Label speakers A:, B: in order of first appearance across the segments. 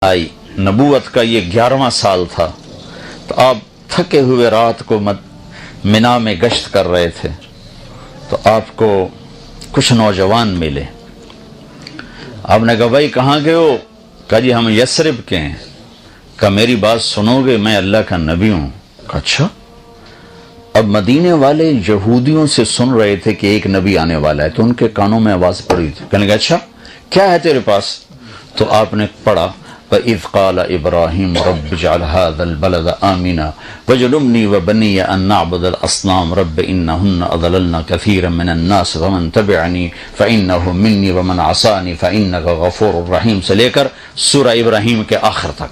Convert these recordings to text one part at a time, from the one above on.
A: آئی نبوت کا یہ 11واں سال تھا، تو آپ تھکے ہوئے رات کو منا میں گشت کر رہے تھے، تو آپ کو کچھ نوجوان ملے۔ آپ نے کہا بھائی کہاں گئے ہو؟ کہا جی ہم یثرب کے ہیں۔ کہا میری بات سنو گے، میں اللہ کا نبی ہوں۔ کہا اچھا۔ اب مدینے والے یہودیوں سے سن رہے تھے کہ ایک نبی آنے والا ہے، تو ان کے کانوں میں آواز پڑی تھی، کہنے لگا اچھا کیا ہے تیرے پاس؟ تو آپ نے پڑھا وَإِذْ قَالَ إِبْرَاهِيمُ رَبِّ اجْعَلْ هَذَا الْبَلَدَ آمِنًا وَاجْنُبْنِي وَبَنِيَّ أَن نَّعْبُدَ الْأَصْنَامَ رَبِّ إِنَّهُنَّ أَضْلَلْنَ كَثِيرًا مِّنَ النَّاسِ وَمَن تَبِعَنِي فَإِنَّهُ مِنِّي وَمَنْ عَصَانِي فَإِنَّكَ غَفُورٌ رَحِيمٌ سے لے کر سورہ ابراہیم کے آخر تک۔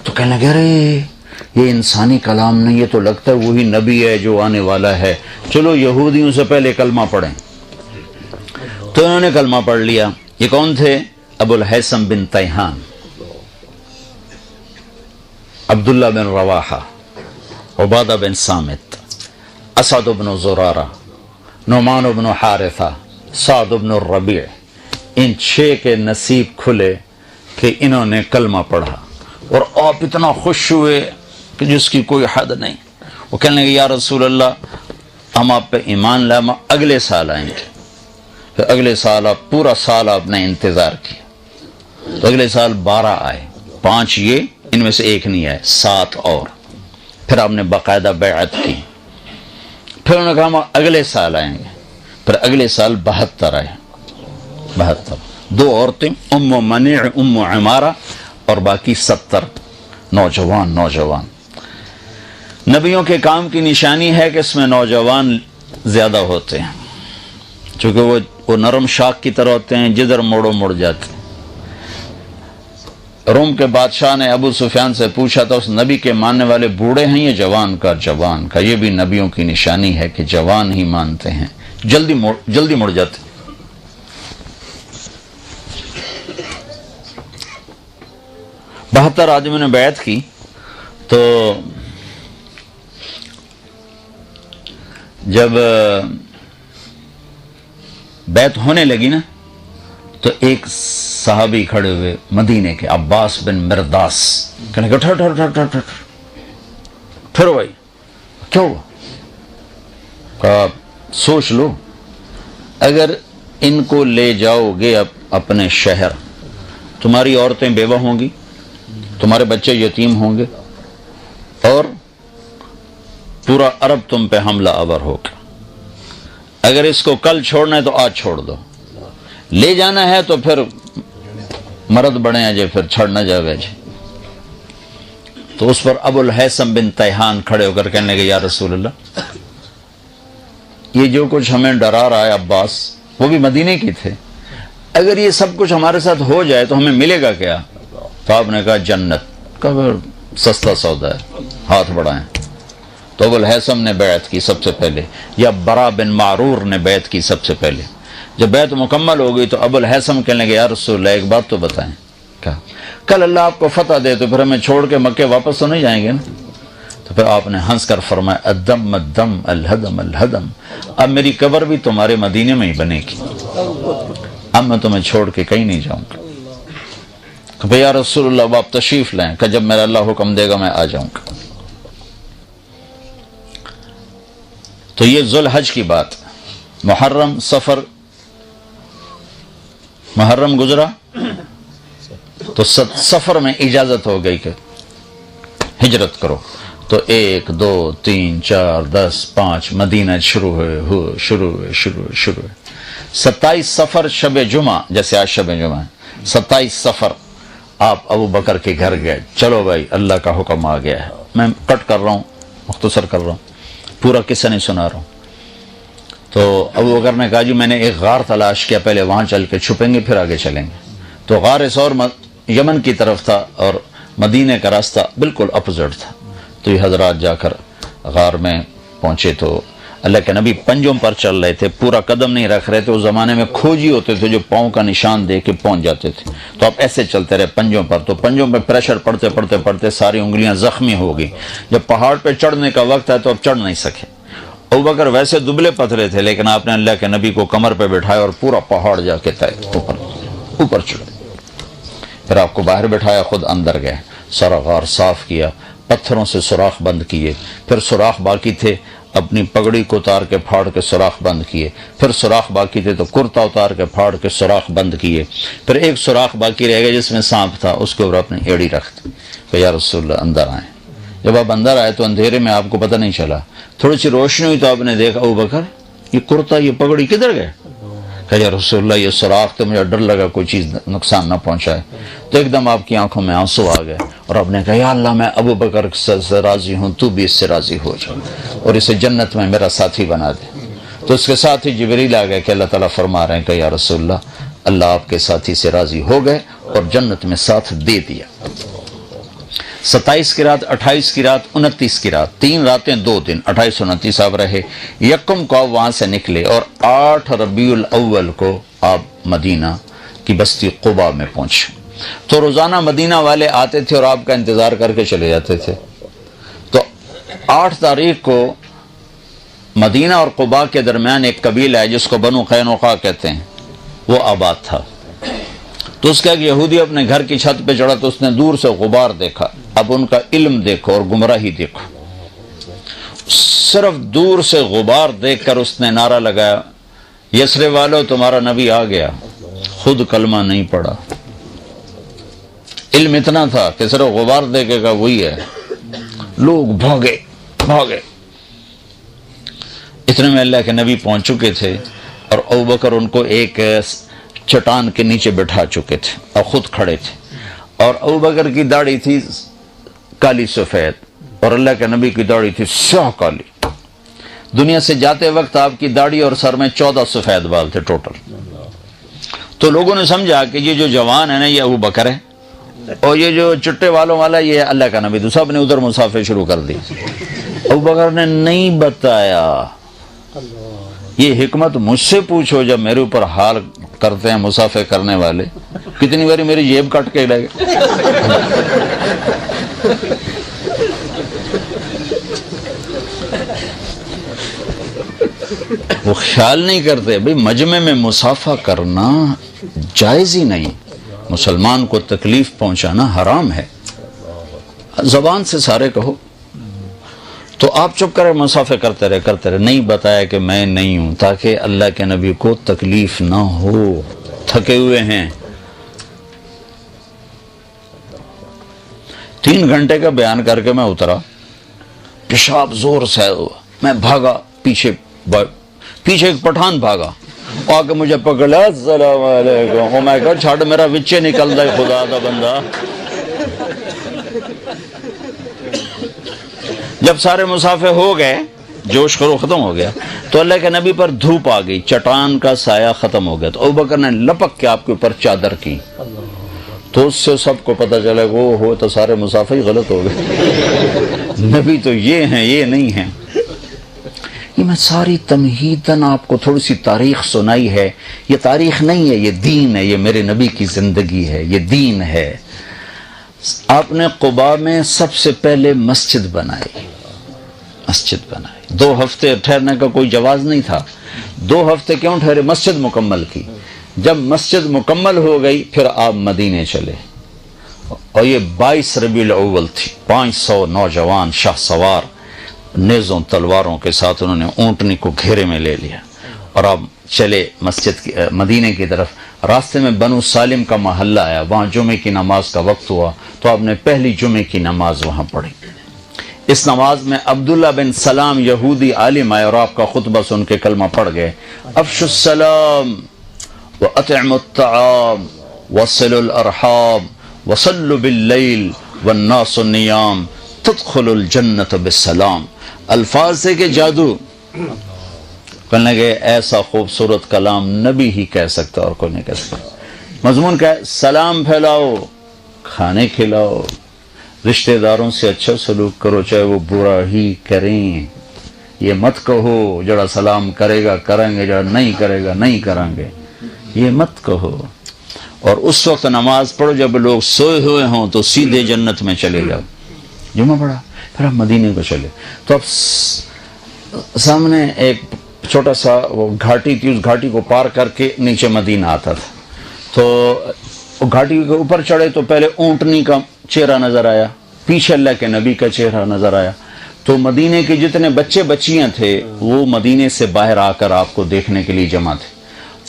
A: تو کہنے لگے ارے یہ انسانی کلام نہیں، یہ تو لگتا ہے وہی نبی ہے جو آنے والا ہے، چلو یہودیوں سے پہلے کلمہ پڑھیں۔ تو انہوں نے کلمہ پڑھ لیا۔ یہ کون تھے؟ ابو الہیثم بن تیہان، عبداللہ بن رواحہ، عبادہ بن صامت، اسعد بن زرارہ، نعمان بن حارثہ، سعد بن الربیع، ان 6 کے نصیب کھلے کہ انہوں نے کلمہ پڑھا، اور آپ اتنا خوش ہوئے کہ جس کی کوئی حد نہیں۔ وہ کہنے لگے یا رسول اللہ ہم آپ پہ ایمان لائے، ہم اگلے سال آئیں گے۔ پھر اگلے سال آپ پورا سال آپ نے انتظار کیا، تو اگلے سال 12 آئے، 5 یہ ان میں سے ایک نہیں آئے، 7 اور۔ پھر آپ نے باقاعدہ بیعت کی۔ پھر انہوں نے کہا ہم اگلے سال آئیں گے۔ پھر اگلے سال 72 آئے، 72، 2 عورتیں، ام منیع، ام عمارہ، اور باقی 70 نوجوان۔ نبیوں کے کام کی نشانی ہے کہ اس میں نوجوان زیادہ ہوتے ہیں، چونکہ وہ نرم شاخ کی طرح ہوتے ہیں، جدھر موڑو مڑ جاتے ہیں۔ روم کے بادشاہ نے ابو سفیان سے پوچھا تھا اس نبی کے ماننے والے بوڑھے ہیں یا جوان کا؟ یہ بھی نبیوں کی نشانی ہے کہ جوان ہی مانتے ہیں، جلدی مڑ جاتے۔ 72 آدمیوں نے بیعت کی۔ تو جب بیعت ہونے لگی نا، تو ایک صحابی کھڑے ہوئے مدینے کے، عباس بن مرداس، کہنے کہ ٹھہرو بھائی کیا ہوا؟ کہا سوچ لو، اگر ان کو لے جاؤ گے اپنے شہر، تمہاری عورتیں بیوہ ہوں گی، تمہارے بچے یتیم ہوں گے، اور پورا عرب تم پہ حملہ آور ہوگا۔ اگر اس کو کل چھوڑنا ہے تو آج چھوڑ دو، لے جانا ہے تو پھر مرد بڑے ہیں جی، پھر چھڑنا جائے جی۔ تو اس پر ابو الہیثم بن تیہان کھڑے ہو کر کہنے لگے یا رسول اللہ یہ جو کچھ ہمیں ڈرا رہا ہے عباس، وہ بھی مدینے کی تھے، اگر یہ سب کچھ ہمارے ساتھ ہو جائے تو ہمیں ملے گا کیا؟ تو آپ نے کہا جنت۔ کہا سستا سودا ہے، ہاتھ بڑھائیں۔ تو ابو الہیثم نے بیعت کی سب سے پہلے، یا برا بن معرور نے بیعت کی سب سے پہلے۔ جب بیعت مکمل ہو گئی تو ابو الہیثم کہنے لگے یا رسول اللہ ایک بات تو بتائیں، کہا کل اللہ آپ کو فتح دے تو پھر ہمیں چھوڑ کے مکے واپس تو نہیں جائیں گے نا؟ تو پھر آپ نے ہنس کر فرمایا الدم الدم الہدم الہدم، اب میری قبر بھی تمہارے مدینے میں ہی بنے گی، اب میں تمہیں چھوڑ کے کہیں نہیں جاؤں گا۔ کہ یا رسول اللہ اب آپ تشریف لائیں، کہ جب میرا اللہ حکم دے گا میں آ جاؤں گا۔ تو یہ ذوالحج کی بات، محرم گزرا تو سفر میں اجازت ہو گئی کہ ہجرت کرو، تو 1 2 3 4 10 5 مدینہ شروع ہوئے۔ 27 سفر شب جمعہ، جیسے آج شب جمعہ ہے، 27 سفر آپ ابو بکر کے گھر گئے، چلو بھائی اللہ کا حکم آ گیا ہے۔ میں کٹ کر رہا ہوں، مختصر کر رہا ہوں، پورا قصہ نہیں سنا رہا ہوں۔ تو ابو بکر نے کہا جی میں نے ایک غار تلاش کیا، پہلے وہاں چل کے چھپیں گے پھر آگے چلیں گے۔ تو غار ثور یمن کی طرف تھا اور مدینے کا راستہ بالکل اپوزٹ تھا۔ تو یہ حضرات جا کر غار میں پہنچے تو اللہ کے نبی پنجوں پر چل رہے تھے، پورا قدم نہیں رکھ رہے تھے۔ اس زمانے میں کھوجی ہوتے تھے جو پاؤں کا نشان دے کے پہنچ جاتے تھے، تو آپ ایسے چلتے رہے پنجوں پر۔ تو پنجوں پہ پریشر پڑتے ساری انگلیاں زخمی ہو گئی۔ جب پہاڑ پہ چڑھنے کا وقت ہے تو اب چڑھ نہیں سکے۔ ابوبکر ویسے دبلے پتلے تھے، لیکن آپ نے اللہ کے نبی کو کمر پہ بٹھایا اور پورا پہاڑ جا کے اوپر چڑھے۔ پھر آپ کو باہر بٹھایا، خود اندر گئے، سارا غار صاف کیا، پتھروں سے سوراخ بند کیے، پھر سوراخ باقی تھے اپنی پگڑی کو اتار کے پھاڑ کے سوراخ بند کیے، پھر سوراخ باقی تھے تو کرتا اتار کے پھاڑ کے سوراخ بند کیے، پھر ایک سوراخ باقی رہ گیا جس میں سانپ تھا، اس کے اوپر اپنی ایڑی رکھ دی کہ یا رسول اللہ اندر آئیں۔ جب آپ اندر آئے تو اندھیرے میں آپ کو پتہ نہیں چلا، تھوڑی سی روشنی ہوئی تو آپ نے دیکھا ابوبکر یہ کرتا یہ پگڑی کدھر گئے؟ کہ یا رسول اللہ یہ سوراخ تو مجھے ڈر لگا کوئی چیز نقصان نہ پہنچائے۔ تو ایک دم آپ کی آنکھوں میں آنسو آ گئے اور آپ نے کہا یا اللہ میں ابوبکر سے راضی ہوں، تو بھی اس سے راضی ہو جا اور اسے جنت میں میرا ساتھی بنا دے۔ تو اس کے ساتھ ہی جبریل آ گئے کہ اللہ تعالیٰ فرما رہے ہیں کہ یا رسول اللہ اللہ آپ کے ساتھی سے راضی ہو گئے اور جنت میں ساتھ دے دیا۔ 27 کی رات، 28 کی رات، 29 کی رات، 3 راتیں 2 دن، 28 29 آپ رہے۔ یکم کو آپ وہاں سے نکلے اور 8 ربیع الاول کو آپ مدینہ کی بستی قباء میں پہنچے۔ تو روزانہ مدینہ والے آتے تھے اور آپ کا انتظار کر کے چلے جاتے تھے۔ تو 8 تاریخ کو مدینہ اور قباء کے درمیان ایک قبیلہ ہے جس کو بنو قینقاع کہتے ہیں، وہ آباد تھا۔ تو اس کا ایک یہودی اپنے گھر کی چھت پہ چڑھا تو اس نے دور سے غبار دیکھا۔ اب ان کا علم دیکھو اور گمراہی دیکھو، صرف دور سے غبار دیکھ کر اس نے نعرہ لگایا یثرب والو تمہارا نبی آ گیا، خود کلمہ نہیں پڑھا۔ علم اتنا تھا کہ صرف غبار دیکھے گا وہی ہے۔ لوگ بھاگے بھاگے، اتنے میں اللہ کے نبی پہنچ چکے تھے اور ابوبکر ان کو ایک چٹان کے نیچے بٹھا چکے تھے اور خود کھڑے تھے، اور ابوبکر کی داڑھی تھی کالی سفید اور اللہ کے نبی کی داڑھی تھی سیاہ کالی۔ دنیا سے جاتے وقت آپ کی داڑھی اور سر میں 14 سفید بال تھے ٹوٹل۔ تو لوگوں نے سمجھا کہ یہ جو جوان ہے نا یہ ابوبکر ہے اور یہ جو چٹے والوں والا یہ اللہ کا نبی، تو سب نے ادھر مسافر شروع کر دی۔ ابوبکر نے نہیں بتایا، یہ حکمت مجھ سے پوچھو جب میرے اوپر حال کرتے ہیں مسافر کرنے والے، کتنی باری میری جیب کٹ کے لے گئے۔ وہ خیال نہیں کرتے بھئی مجمع میں مصافحہ کرنا جائز ہی نہیں، مسلمان کو تکلیف پہنچانا حرام ہے۔ زبان سے سارے کہو، تو آپ چپ کرے مصافحہ کرتے رہے، نہیں بتایا کہ میں نہیں ہوں تاکہ اللہ کے نبی کو تکلیف نہ ہو، تھکے ہوئے ہیں۔ 3 گھنٹے کا بیان کر کے میں اترا، پیشاب زور سے ہوا، میں بھاگا، پیچھے ایک پٹھان بھاگا آ کے مجھے پکڑا، السلام علیکم، میں کہا چھاڑ میرا وچے نکل دے خدا دا بندہ۔ جب سارے مسافر ہو گئے، جوش خرو ختم ہو گیا، تو اللہ کے نبی پر دھوپ آ گئی، چٹان کا سایہ ختم ہو گیا، تو ابوبکر نے لپک کے آپ کے اوپر چادر کی، تو اس سے سب کو پتہ چلا کہ وہ ہو تو سارے مسافر ہی غلط ہو گئے، نبی تو یہ ہیں یہ نہیں ہیں۔ یہ میں ساری تمہیداً آپ کو تھوڑی سی تاریخ سنائی ہے، یہ تاریخ نہیں ہے، یہ دین ہے، یہ میرے نبی کی زندگی ہے، یہ دین ہے۔ آپ نے قباء میں سب سے پہلے مسجد بنائی، 2 ہفتے ٹھہرنے کا کوئی جواز نہیں تھا، 2 ہفتے کیوں ٹھہرے؟ مسجد مکمل کی۔ جب مسجد مکمل ہو گئی پھر آپ مدینے چلے، اور یہ 22 ربیع الاول تھی، 500 نوجوان شاہ سوار نیزوں تلواروں کے ساتھ انہوں نے اونٹنی کو گھیرے میں لے لیا اور آپ چلے مسجد کی مدینے کی طرف۔ راستے میں بنو سالم کا محلہ آیا، وہاں جمعے کی نماز کا وقت ہوا تو آپ نے پہلی جمعے کی نماز وہاں پڑھی۔ اس نماز میں عبداللہ بن سلام یہودی عالم آئے اور آپ کا خطبہ سن کے کلمہ پڑھ گئے، افشوا السلام واطعموا الطعام وصلوا الارحام وصلوا باللیل والناس نیام تدخلوا الجنت بالسلام۔ الفاظ سے کہ جادو، کہنے لگے ایسا خوبصورت کلام نبی ہی کہہ سکتا اور کوئی نہیں کہہ سکتا۔ مضمون کیا ہے؟ سلام پھیلاؤ، کھانے کھلاؤ، رشتہ داروں سے اچھا سلوک کرو چاہے وہ برا ہی کریں، یہ مت کہو جڑا سلام کرے گا کریں گے، جڑا نہیں کرے گا نہیں کریں گے، یہ مت کہو۔ اور اس وقت نماز پڑھو جب لوگ سوئے ہوئے ہوں تو سیدھے جنت میں چلے جاؤ۔ جمعہ پڑھا، پھر آپ مدینے کو چلے تو اب سامنے ایک چھوٹا سا وہ گھاٹی تھی، اس گھاٹی کو پار کر کے نیچے مدینہ آتا تھا۔ تو وہ گھاٹی کے اوپر چڑھے تو پہلے اونٹنی کا چہرہ نظر آیا، پیچھے اللہ کے نبی کا چہرہ نظر آیا، تو مدینے کے جتنے بچے بچیاں تھے وہ مدینے سے باہر آ کر آپ کو دیکھنے کے لیے جمع تھے،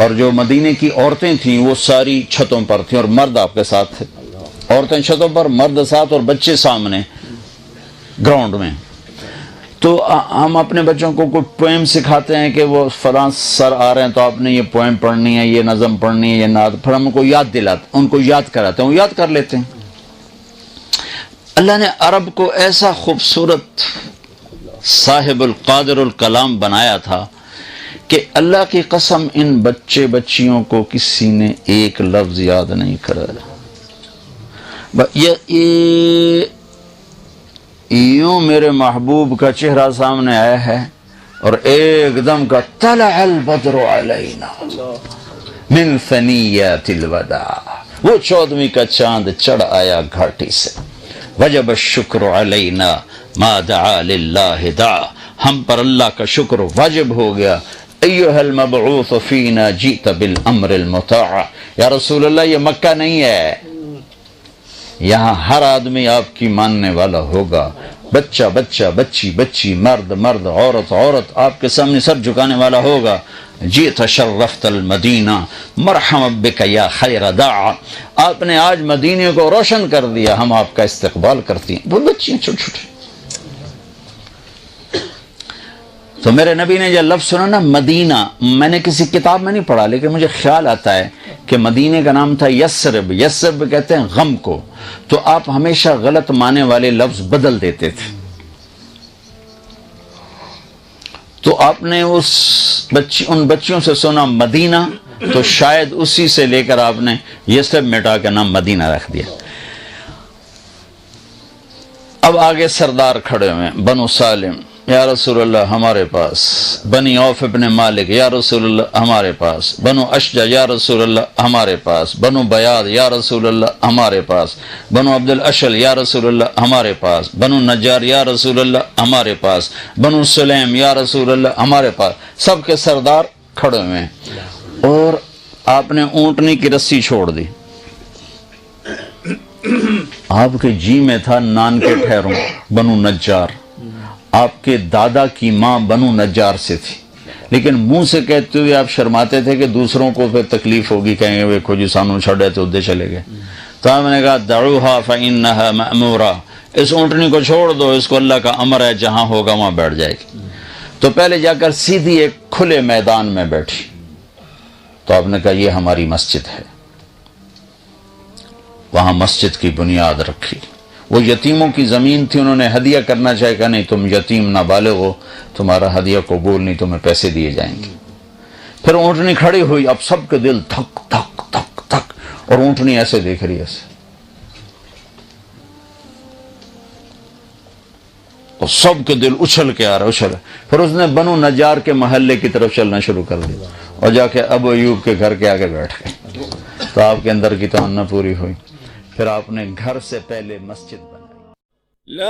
A: اور جو مدینے کی عورتیں تھیں وہ ساری چھتوں پر تھیں اور مرد آپ کے ساتھ تھے، عورتیں چھتوں پر، مرد ساتھ اور بچے سامنے گراؤنڈ میں۔ تو ہم اپنے بچوں کو کوئی پوئم سکھاتے ہیں کہ وہ فلاں سر آ رہے ہیں تو آپ نے یہ پوئم پڑھنی ہے، یہ نظم پڑھنی ہے، یہ نعت، پھر ہم ان کو یاد دلاتے، ان کو یاد کراتے ہیں، وہ یاد کر لیتے ہیں۔ اللہ نے عرب کو ایسا خوبصورت صاحب القادر الکلام بنایا تھا کہ اللہ کی قسم ان بچے بچیوں کو کسی نے ایک لفظ یاد نہیں کرا۔ یوں میرے محبوب کا چہرہ سامنے آیا ہے اور ایک دم کا طلع البدر علینا من ثنیات الوداع، وہ 14ویں کا چاند چڑھ آیا گھاٹی سے، وجب الشکر علینا ما دعا للہ دعا، ہم پر اللہ کا شکر واجب ہو گیا۔ ایھا المبعوث فینا جئت بالامر المطاع، یا رسول اللہ یہ مکہ نہیں ہے، یہاں ہر آدمی آپ کی ماننے والا ہوگا، بچہ بچہ، بچی بچی، مرد مرد، عورت عورت آپ کے سامنے سر جھکانے والا ہوگا۔ جئت شرفت المدینہ مرحبا بک یا خیر داع، آپ نے آج مدینے کو روشن کر دیا، ہم آپ کا استقبال کرتی ہیں۔ وہ بچیاں چھوٹے چھوٹے، تو میرے نبی نے جب لفظ سنا نا مدینہ، میں نے کسی کتاب میں نہیں پڑھا لیکن مجھے خیال آتا ہے کہ مدینے کا نام تھا یثرب، یثرب کہتے ہیں غم کو، تو آپ ہمیشہ غلط معنی والے لفظ بدل دیتے تھے، تو آپ نے ان بچیوں سے سنا مدینہ، تو شاید اسی سے لے کر آپ نے یثرب مٹا کے نام مدینہ رکھ دیا۔ اب آگے سردار کھڑے ہوئے، بنو سالم یا رسول اللہ ہمارے پاس، بنی عوف ابن مالک یا رسول اللہ ہمارے پاس، بنو اشجع یا رسول اللہ ہمارے پاس، بنو بیاض یا رسول اللہ ہمارے پاس، بنو عبد الاشل یا رسول اللہ ہمارے پاس، بنو نجار یا رسول اللہ ہمارے پاس، بنو سلیم یا رسول اللہ ہمارے پاس، سب کے سردار کھڑے ہوئے ہیں، اور آپ نے اونٹنی کی رسی چھوڑ دی، آپ کے جی میں تھا نان کے ٹھہروں بنو نجار، آپ کے دادا کی ماں بنو نجار سے تھی، لیکن منہ سے کہتے ہوئے آپ شرماتے تھے کہ دوسروں کو پھر تکلیف ہوگی، کہیں گے ویکھو جی سانوں چھڑے تو ادھے چلے گئے، تو ہم نے کہا دعوها فإنها مأمورہ، اس اونٹنی کو چھوڑ دو، اس کو اللہ کا امر ہے، جہاں ہوگا وہاں بیٹھ جائے گی۔ تو پہلے جا کر سیدھی ایک کھلے میدان میں بیٹھی، تو آپ نے کہا یہ ہماری مسجد ہے، وہاں مسجد کی بنیاد رکھی، وہ یتیموں کی زمین تھی، انہوں نے ہدیہ کرنا چاہے کہ نہیں تم یتیم نابالغ ہو، تمہارا ہدیہ قبول نہیں، تمہیں پیسے دیے جائیں گے۔ پھر اونٹنی کھڑی ہوئی، اب سب کے دل تھک تھک تھک تھک، اور اونٹنی ایسے دیکھ رہی ہے ایسے، اور سب کے دل اچھل کے آ رہا اچھل، پھر اس نے بنو نجار کے محلے کی طرف چلنا شروع کر دیا، اور جا کے ابو ایوب کے گھر کے آگے بیٹھ گئے، تو آپ کے اندر کی تمنا پوری ہوئی، پھر آپ نے گھر سے پہلے مسجد